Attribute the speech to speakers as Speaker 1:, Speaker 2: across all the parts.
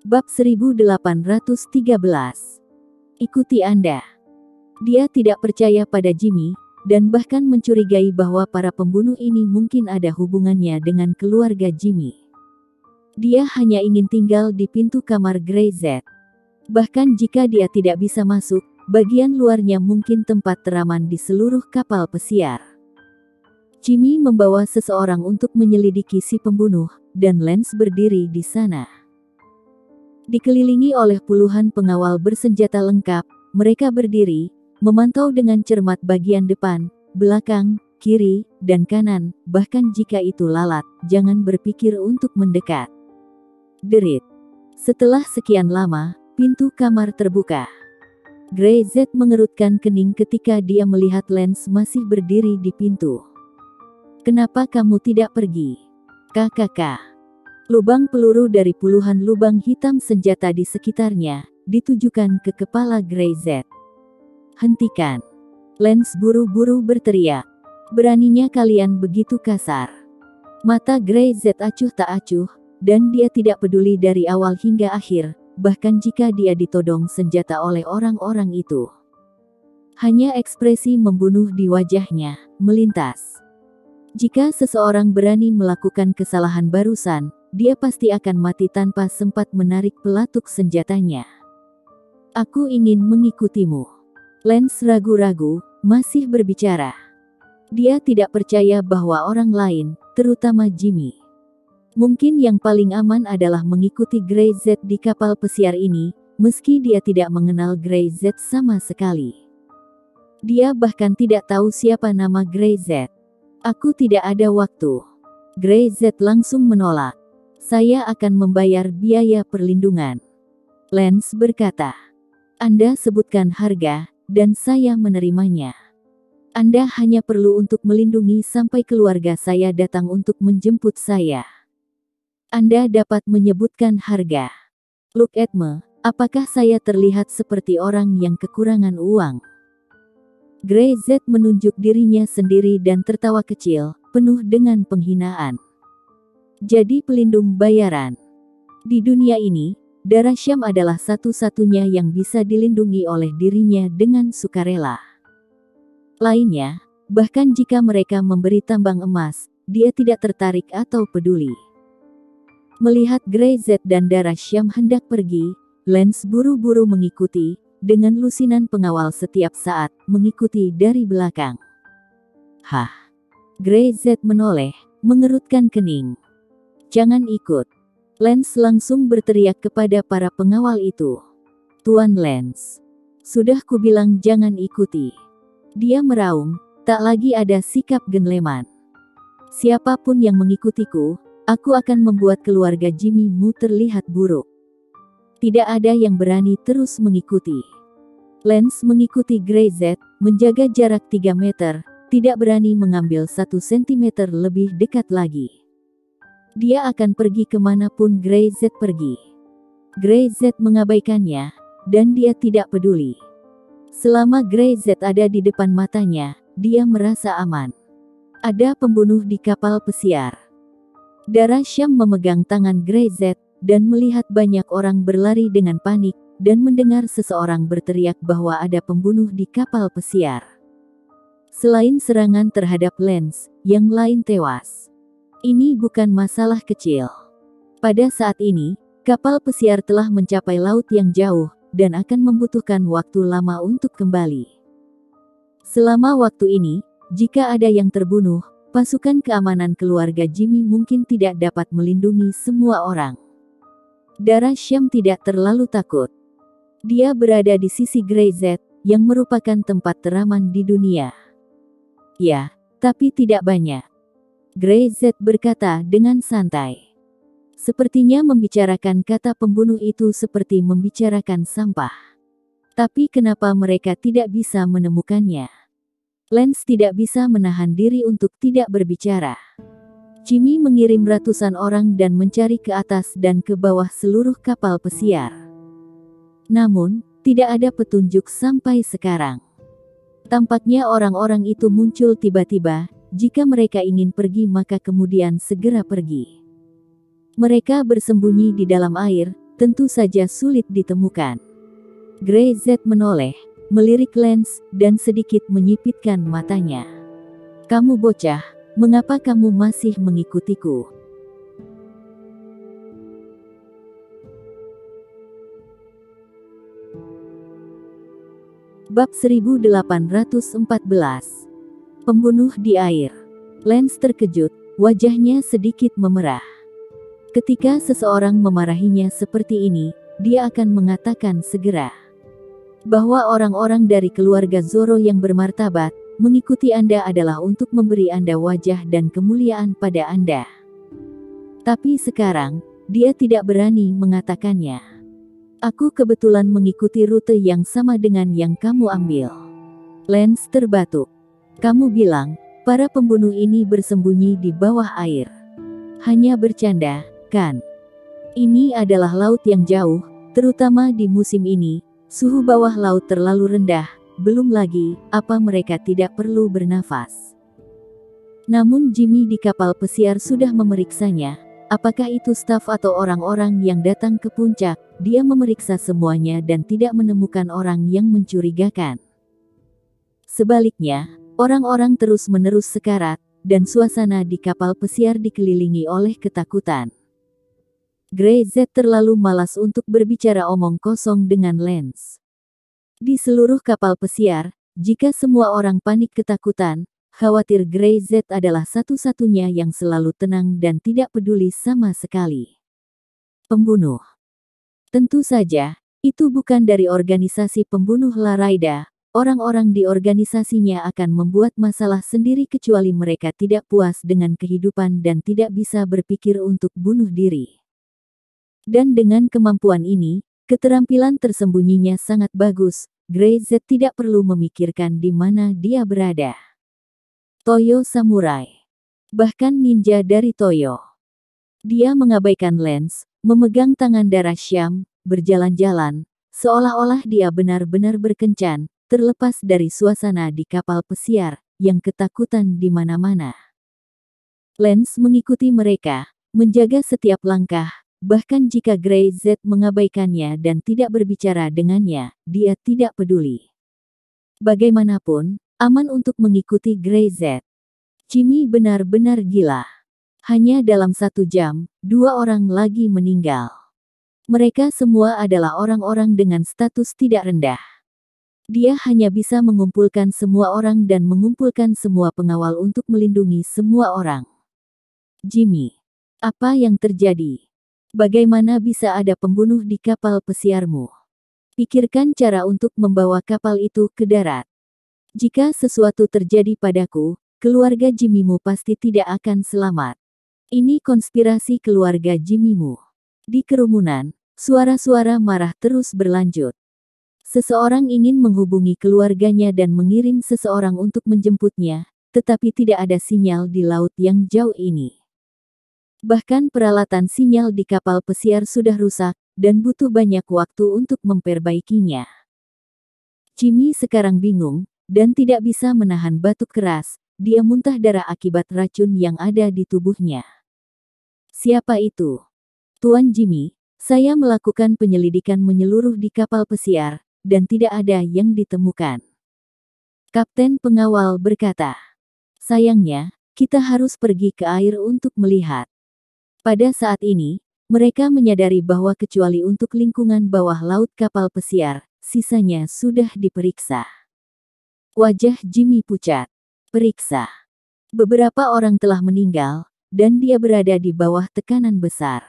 Speaker 1: Bab 1813. Ikuti Anda. Dia tidak percaya pada Jimmy, dan bahkan mencurigai bahwa para pembunuh ini mungkin ada hubungannya dengan keluarga Jimmy. Dia hanya ingin tinggal di pintu kamar Grey Z. Bahkan jika dia tidak bisa masuk, bagian luarnya mungkin tempat teraman di seluruh kapal pesiar. Jimmy membawa seseorang untuk menyelidiki si pembunuh, dan Lance berdiri di sana. Dikelilingi oleh puluhan pengawal bersenjata lengkap, mereka berdiri, memantau dengan cermat bagian depan, belakang, kiri, dan kanan, bahkan jika itu lalat, jangan berpikir untuk mendekat. Derit. Setelah sekian lama, pintu kamar terbuka. Grey Z mengerutkan kening ketika dia melihat Lance masih berdiri di pintu. "Kenapa kamu tidak pergi?" "KKK." Lubang peluru dari puluhan lubang hitam senjata di sekitarnya, ditujukan ke kepala Grey Z. "Hentikan!" Lance buru-buru berteriak. "Beraninya kalian begitu kasar?" Mata Grey Z acuh tak acuh, dan dia tidak peduli dari awal hingga akhir, bahkan jika dia ditodong senjata oleh orang-orang itu. Hanya ekspresi membunuh di wajahnya, melintas. Jika seseorang berani melakukan kesalahan barusan, dia pasti akan mati tanpa sempat menarik pelatuk senjatanya. "Aku ingin mengikutimu." Lance ragu-ragu, masih berbicara. Dia tidak percaya bahwa orang lain, terutama Jimmy. Mungkin yang paling aman adalah mengikuti Grey Z di kapal pesiar ini, meski dia tidak mengenal Grey Z sama sekali. Dia bahkan tidak tahu siapa nama Grey Z. "Aku tidak ada waktu." Grey Z langsung menolak. "Saya akan membayar biaya perlindungan." Lance berkata. "Anda sebutkan harga, dan saya menerimanya. Anda hanya perlu untuk melindungi sampai keluarga saya datang untuk menjemput saya. Anda dapat menyebutkan harga. Look at me, apakah saya terlihat seperti orang yang kekurangan uang?" Grey Z menunjuk dirinya sendiri dan tertawa kecil, penuh dengan penghinaan. "Jadi pelindung bayaran. Di dunia ini, darah Syam adalah satu-satunya yang bisa dilindungi oleh dirinya dengan sukarela. Lainnya, bahkan jika mereka memberi tambang emas, dia tidak tertarik atau peduli." Melihat Grey Z dan darah Syam hendak pergi, Lance buru-buru mengikuti, dengan lusinan pengawal setiap saat, mengikuti dari belakang. "Hah?" Grey Z menoleh, mengerutkan kening. "Jangan ikut." Lance langsung berteriak kepada para pengawal itu. "Tuan Lance, sudah kubilang jangan ikuti." Dia meraung, tak lagi ada sikap genleman. "Siapapun yang mengikutiku, aku akan membuat keluarga Jimmy-mu terlihat buruk." Tidak ada yang berani terus mengikuti. Lance mengikuti Grey Z, menjaga jarak 3 meter, tidak berani mengambil 1 sentimeter lebih dekat lagi. Dia akan pergi kemanapun Grey Z pergi. Grey Z mengabaikannya, dan dia tidak peduli. Selama Grey Z ada di depan matanya, dia merasa aman. Ada pembunuh di kapal pesiar. Darah Syam memegang tangan Grey Z, dan melihat banyak orang berlari dengan panik, dan mendengar seseorang berteriak bahwa ada pembunuh di kapal pesiar. Selain serangan terhadap Lance, yang lain tewas. Ini bukan masalah kecil. Pada saat ini, kapal pesiar telah mencapai laut yang jauh, dan akan membutuhkan waktu lama untuk kembali. Selama waktu ini, jika ada yang terbunuh, pasukan keamanan keluarga Jimmy mungkin tidak dapat melindungi semua orang. Darah Syam tidak terlalu takut. Dia berada di sisi Grey Z, yang merupakan tempat teraman di dunia. "Ya, tapi tidak banyak." Grey Z berkata dengan santai. Sepertinya membicarakan kata pembunuh itu seperti membicarakan sampah. Tapi kenapa mereka tidak bisa menemukannya? Lance tidak bisa menahan diri untuk tidak berbicara. Jimmy mengirim ratusan orang dan mencari ke atas dan ke bawah seluruh kapal pesiar. Namun, tidak ada petunjuk sampai sekarang. Tampaknya orang-orang itu muncul tiba-tiba, jika mereka ingin pergi maka kemudian segera pergi. Mereka bersembunyi di dalam air, tentu saja sulit ditemukan. Grey Z menoleh, melirik Lance, dan sedikit menyipitkan matanya. Kamu bocah, mengapa kamu masih mengikutiku? Bab 1814. Pembunuh di air. Lance terkejut, wajahnya sedikit memerah. Ketika seseorang memarahinya seperti ini, dia akan mengatakan segera bahwa orang-orang dari keluarga Zoro yang bermartabat mengikuti Anda adalah untuk memberi Anda wajah dan kemuliaan pada Anda. Tapi sekarang, dia tidak berani mengatakannya. Aku kebetulan mengikuti rute yang sama dengan yang kamu ambil. Lance terbatuk. Kamu bilang, para pembunuh ini bersembunyi di bawah air. Hanya bercanda, kan? Ini adalah laut yang jauh, terutama di musim ini. Suhu bawah laut terlalu rendah, belum lagi, apa mereka tidak perlu bernafas. Namun Jimmy di kapal pesiar sudah memeriksanya. Apakah itu staf atau orang-orang yang datang ke puncak? Dia memeriksa semuanya dan tidak menemukan orang yang mencurigakan. Sebaliknya, orang-orang terus-menerus sekarat, dan suasana di kapal pesiar dikelilingi oleh ketakutan. Grey Z terlalu malas untuk berbicara omong kosong dengan Lance. Di seluruh kapal pesiar, jika semua orang panik ketakutan, khawatir Grey Z adalah satu-satunya yang selalu tenang dan tidak peduli sama sekali. Pembunuh. Tentu saja, itu bukan dari organisasi pembunuh Laraida. Orang-orang di organisasinya akan membuat masalah sendiri kecuali mereka tidak puas dengan kehidupan dan tidak bisa berpikir untuk bunuh diri. Dan dengan kemampuan ini, keterampilan tersembunyinya sangat bagus. Grey Z tidak perlu memikirkan di mana dia berada. Toyo Samurai. Bahkan ninja dari Toyo. Dia mengabaikan Lance, memegang tangan darah Syam, berjalan-jalan, seolah-olah dia benar-benar berkencan, terlepas dari suasana di kapal pesiar, yang ketakutan di mana-mana. Lance mengikuti mereka, menjaga setiap langkah, bahkan jika Grey Z mengabaikannya dan tidak berbicara dengannya, dia tidak peduli. Bagaimanapun, aman untuk mengikuti Grey Z. Jimmy benar-benar gila. Hanya dalam 1 jam, 2 orang lagi meninggal. Mereka semua adalah orang-orang dengan status tidak rendah. Dia hanya bisa mengumpulkan semua orang dan mengumpulkan semua pengawal untuk melindungi semua orang. Jimmy, apa yang terjadi? Bagaimana bisa ada pembunuh di kapal pesiarmu? Pikirkan cara untuk membawa kapal itu ke darat. Jika sesuatu terjadi padaku, keluarga Jimmymu pasti tidak akan selamat. Ini konspirasi keluarga Jimmymu. Di kerumunan, suara-suara marah terus berlanjut. Seseorang ingin menghubungi keluarganya dan mengirim seseorang untuk menjemputnya, tetapi tidak ada sinyal di laut yang jauh ini. Bahkan peralatan sinyal di kapal pesiar sudah rusak, dan butuh banyak waktu untuk memperbaikinya. Jimmy sekarang bingung, dan tidak bisa menahan batuk keras. Dia muntah darah akibat racun yang ada di tubuhnya. Siapa itu? Tuan Jimmy, saya melakukan penyelidikan menyeluruh di kapal pesiar, dan tidak ada yang ditemukan. Kapten pengawal berkata. Sayangnya, kita harus pergi ke air untuk melihat. Pada saat ini, mereka menyadari bahwa kecuali untuk lingkungan bawah laut kapal pesiar, sisanya sudah diperiksa. Wajah Jimmy pucat. Periksa. Beberapa orang telah meninggal, dan dia berada di bawah tekanan besar.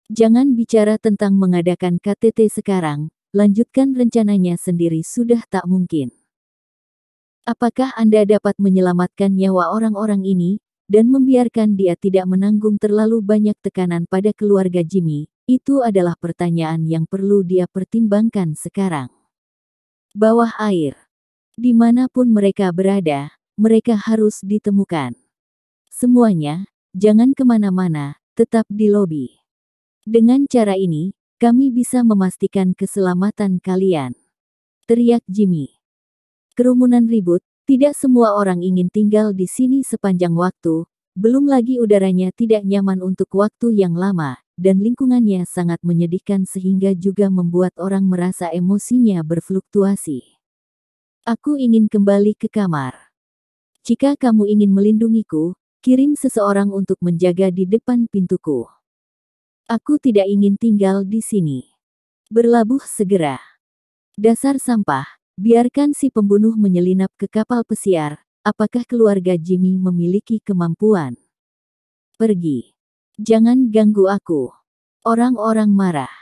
Speaker 1: Jangan bicara tentang mengadakan KTT sekarang, lanjutkan rencananya sendiri sudah tak mungkin. Apakah Anda dapat menyelamatkan nyawa orang-orang ini, dan membiarkan dia tidak menanggung terlalu banyak tekanan pada keluarga Jimmy? Itu adalah pertanyaan yang perlu dia pertimbangkan sekarang. Bawah air. Dimanapun mereka berada, mereka harus ditemukan. Semuanya, jangan kemana-mana, tetap di lobi. Dengan cara ini, kami bisa memastikan keselamatan kalian. Teriak Jimmy. Kerumunan ribut, tidak semua orang ingin tinggal di sini sepanjang waktu, Belum lagi udaranya tidak nyaman untuk waktu yang lama, dan lingkungannya sangat menyedihkan sehingga juga membuat orang merasa emosinya berfluktuasi. Aku ingin kembali ke kamar. Jika kamu ingin melindungiku, kirim seseorang untuk menjaga di depan pintuku. Aku tidak ingin tinggal di sini. Berlabuh segera. Dasar sampah, biarkan si pembunuh menyelinap ke kapal pesiar. Apakah keluarga Jimmy memiliki kemampuan? Pergi. Jangan ganggu aku. Orang-orang marah.